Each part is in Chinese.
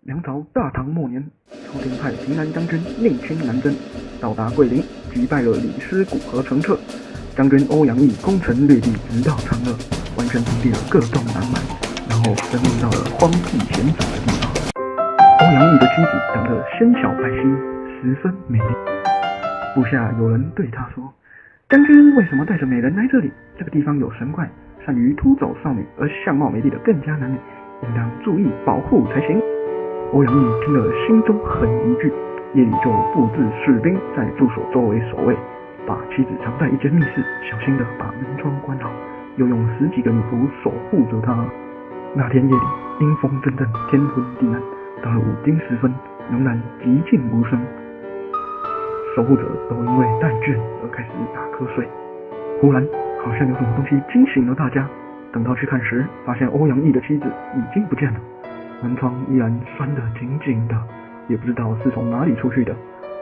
梁朝大唐末年，朝廷派平南将军宁亲南征，到达桂林，击败了李师古和程澈。将军欧阳毅攻城略地，直到长乐，完全平定了各洞南蛮，然后登陆到了荒僻险阻的地方。欧阳毅的妻子长得纤小白皙，十分美丽。部下有人对他说：“将军为什么带着美人来这里？这个地方有神怪，善于突走少女，而相貌美丽的更加难女，应当注意保护才行。”欧阳毅听了，心中很疑惧，夜里就布置士兵在住所周围守卫，把妻子藏在一间密室，小心地把门窗关好，又用10几个女仆守护着她。那天夜里，阴风阵阵，天昏地暗，到了5更时分，仍然寂静无声。守护者都因为怠倦而开始打瞌睡。忽然，好像有什么东西惊醒了大家。等到去看时，发现欧阳毅的妻子已经不见了，门窗依然拴得紧紧的，也不知道是从哪里出去的。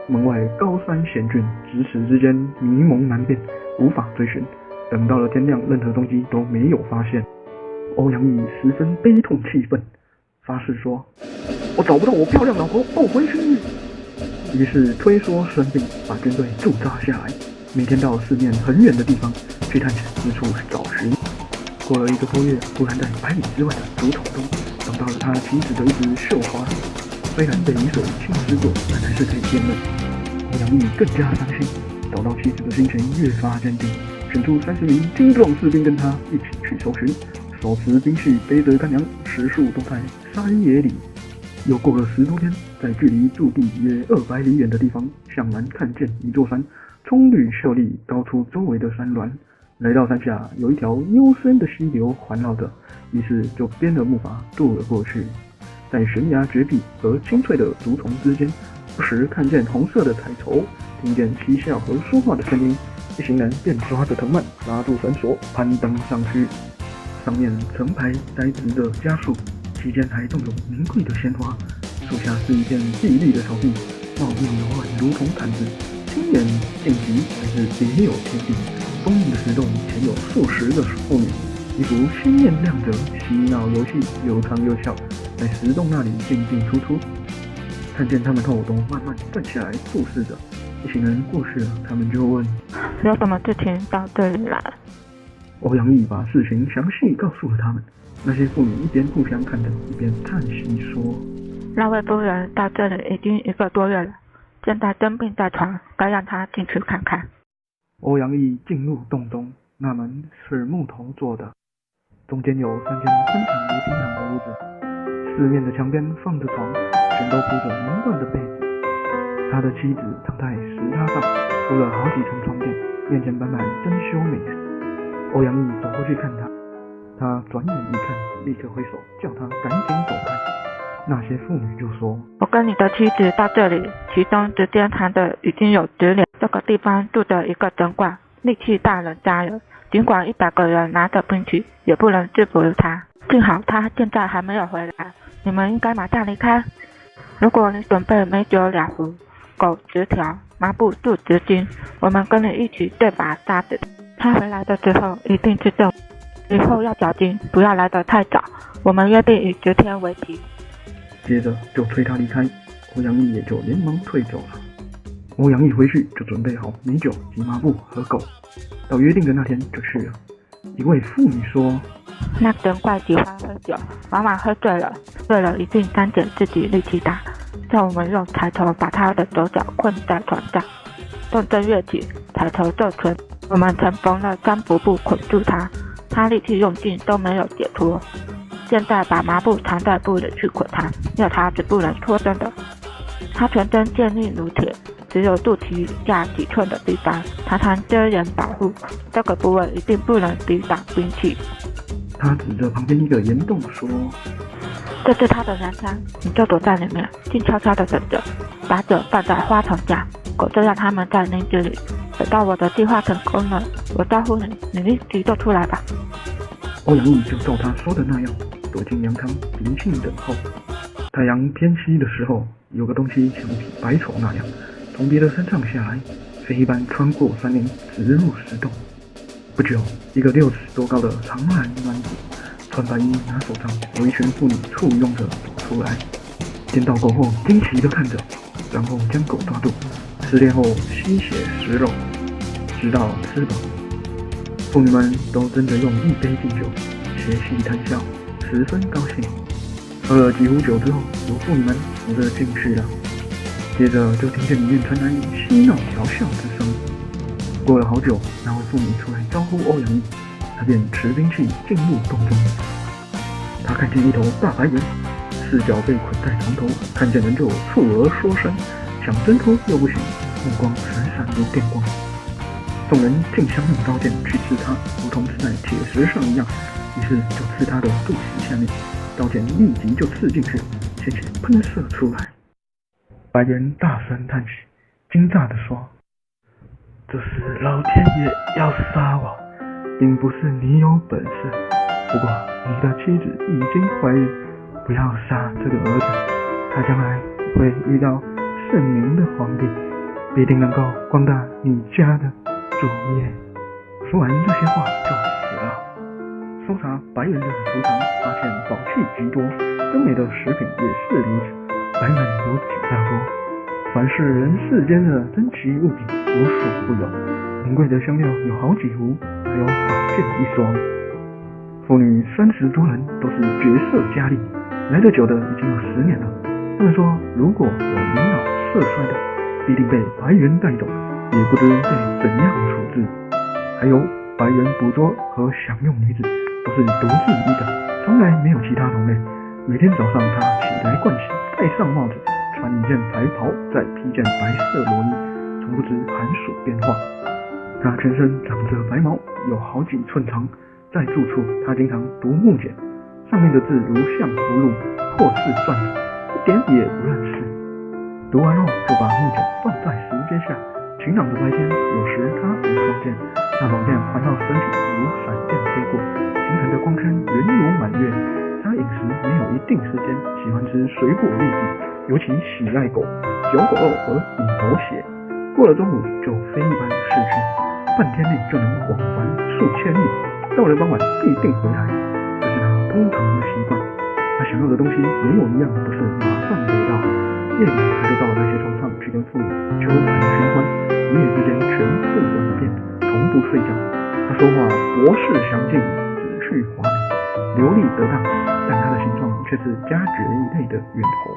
门外高山险峻，咫尺之间迷蒙难辨，无法追寻。等到了天亮，任何踪迹都没有发现。欧阳毅十分悲痛气愤，发誓说：“我找不到我漂亮老婆，后悔生日。”于是推说生病，把军队驻扎下来，每天到四面很远的地方去探险之处找寻。过了1个多月，忽然在百里之外的竹筒中找到了他妻子的一只绣花，虽然被雨水浸湿过，但还是可以辨认。欧阳毅更加伤心，找到妻子的心情越发坚定，选出30名精壮士兵跟他一起去搜寻，手持兵器，背着干粮，食宿都在山野里。又过了10多天，在距离驻地约200里远的地方，向南看见一座山，葱绿秀丽，高出周围的山峦。来到山下，有一条幽深的溪流环绕着，于是就编了木筏渡了过去。在悬崖绝壁和青翠的竹丛之间，不时看见红色的彩绸，听见嬉笑和说话的声音，一行人便抓着藤蔓，拉住绳索，攀登上去。上面成排栽植着家树，其间还种有名贵的鲜花，树下是一片碧绿的草地，茂密柔软如同毯子，亲眼近极还是别有天地。丰盈的石洞前有数十个妇女，衣服鲜艳亮着，嬉闹游戏，又唱又笑，在石洞那里进进出出。看见他们后，都慢慢站下来注视着。一行人过去了，他们就问：“有什么事情到这里来？”欧阳毅把事情详细告诉了他们。那些妇女一边互相看着，一边叹息说：“那位夫人到这里已经1个多月了，现在生病在床，该让她进去看看。”欧阳毅进入洞中，那门是木头做的，中间有3间宽敞如厅堂的屋子，四面的墙边放着床，全都铺着明亮的被子。他的妻子躺在石榻上，铺了好几层床垫，面前摆满珍馐美食。欧阳毅走过去看他，他转眼一看，立刻挥手叫他赶紧走开。那些妇女就说：“我跟你的妻子到这里，其中直接谈的已经有10年。这个地方住着一个神怪，戾气大人杀人，尽管100个人拿着兵器，也不能制服他。幸好他现在还没有回来，你们应该马上离开。如果你准备美酒2壶，狗10条，麻布数10斤，我们跟你一起对把杀死他。回来的时候一定是正午，以后要小心，不要来得太早。我们约定以10天为期。”接着就催他离开，欧阳毅也就连忙退走了。欧阳毅回去就准备好美酒及麻布和狗，到约定的那天就去了。一位妇女说：“那神怪喜欢喝酒，往往喝醉了一定沾点自己力气大，叫我们用彩绸把他的手脚困在床上，动正月起，彩绸就存。我们曾缝了3幅布捆住他，他力气用尽都没有解脱。现在把麻布藏在布里去捆他，要他只不能脱身的。他全身坚硬如铁，只有肚脐以下几寸的地方，常常遮掩保护，这个部位一定不能抵挡兵器。”他指着旁边一个岩洞说：“这是他的粮仓，你就躲在里面，静悄悄地等着，把酒放在花丛下，狗就让他们在林子里。等到我的计划成功了，我招呼你，你立即就出来吧。”欧阳毅就照他说的那样，躲进粮仓，平静等候。太阳偏西的时候，有个东西像匹白虫那样，从别的山上下来，飞一般穿过山林，直入石洞。不久，一个60尺多高的长蓝男子，穿白衣，拿手上有一群妇女簇拥着走出来。见到狗后惊奇地看着，然后将狗抓住，撕裂后吸血食肉，直到吃饱。妇女们都争着用一杯敬酒，携戏谈笑，十分高兴。喝了几壶酒之后，有妇女们扶着进去了。接着就听见里面传来嬉闹调笑之声。过了好久，那位妇女出来招呼欧阳毅，他便持兵器进入洞中。他看见一头大白猿，四脚被捆在床头，看见人就触额缩身，想挣脱又不行，目光闪闪如电光。众人竞相用刀剑去刺他，如同刺在铁石上一样，于是就刺他的肚脐下面，刀剑立即就刺进去，鲜血喷射出来。白猿大声叹息，惊诧地说：“这是老天爷要杀我，并不是你有本事。不过你的妻子已经怀孕，不要杀这个儿子，他将来会遇到圣明的皇帝，必定能够光大你家的主业。”说完这些话就死了。搜查白猿的储藏，发现宝器极多，珍美的食品也是如此。白门有几大锅，凡是人世间的珍奇物品无所不有，名贵的香料有好几壶，还有宝剑一双。妇女30多人都是绝色佳丽，来得久的已经有10年了。他们说，如果有年老色衰的，必定被白猿带走，也不知被怎样处置。还有白猿捕捉和享用女子都是独自一个，从来没有其他同类。每天早上他起来盥洗，戴上帽子，穿一件白袍，再披件白色罗衣，从不知寒暑变化。他全身长着白毛，有好几寸长。在住处，他经常读木简，上面的字如像葫芦或是篆字，一点也不认识。读完后就把木简放在石阶下，晴朗的白天，有时他读双剑，那双剑环绕身体如闪电飞过，形成的光圈圆如满月。他饮食没有一定时间，喜欢吃水果栗子，尤其喜爱狗、嚼狗肉和饮狗血。过了中午就飞一般逝去，半天内就能往返数千里，到了傍晚必定回来，这是他通常的习惯。他想要的东西没有一样不是马上得到，夜里他就到那些床上去跟妇女秋谈寻欢，一夜之间全部玩遍，从不睡觉。他说话博识详尽，旨趣华美，流利得当，但他的形状却是家蕨一类的猿猴。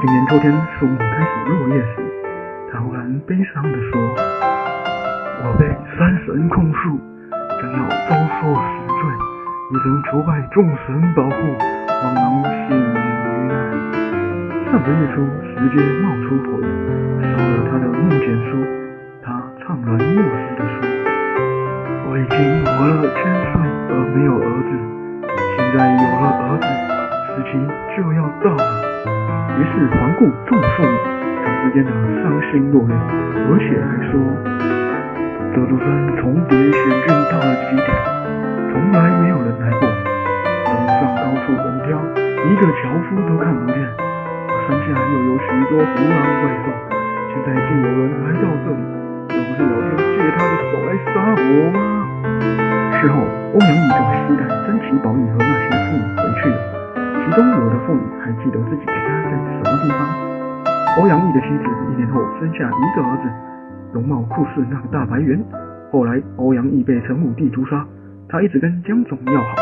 今年秋天树木开始落叶时，他忽然悲伤地说：“我被山神控诉，将要遭受死罪，也曾求拜众神保护，望能幸免于难。”上个月初，石阶冒出火焰，烧了他的木简书。他怅然若失地说：“我已经活了1000岁而没有儿子，现在有了儿子，时期就要到了。”于是环顾众妇女，长时间的伤心落泪，而且还说：“这座山重叠险峻到了极点，从来没有人来过。登上高处横挑，一个樵夫都看不见。山下又有许多狐狼怪兽，现在竟有人来到这里，这不是老天借他的手来杀我吗？”事后，欧阳毅就携带珍奇宝玉和那些妇女回去了。其中有的妇女还记得自己的家在什么地方。欧阳毅的妻子1年后生下一个儿子，容貌酷似那个大白猿。后来欧阳毅被陈武帝诛杀，他一直跟江总要好。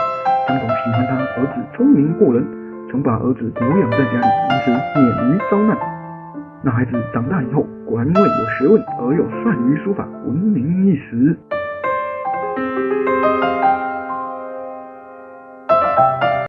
江总喜欢他儿子聪明过人，曾把儿子留养在家里，因此免于遭难。那孩子长大以后，果然因为有学问而又善于书法，闻名一时。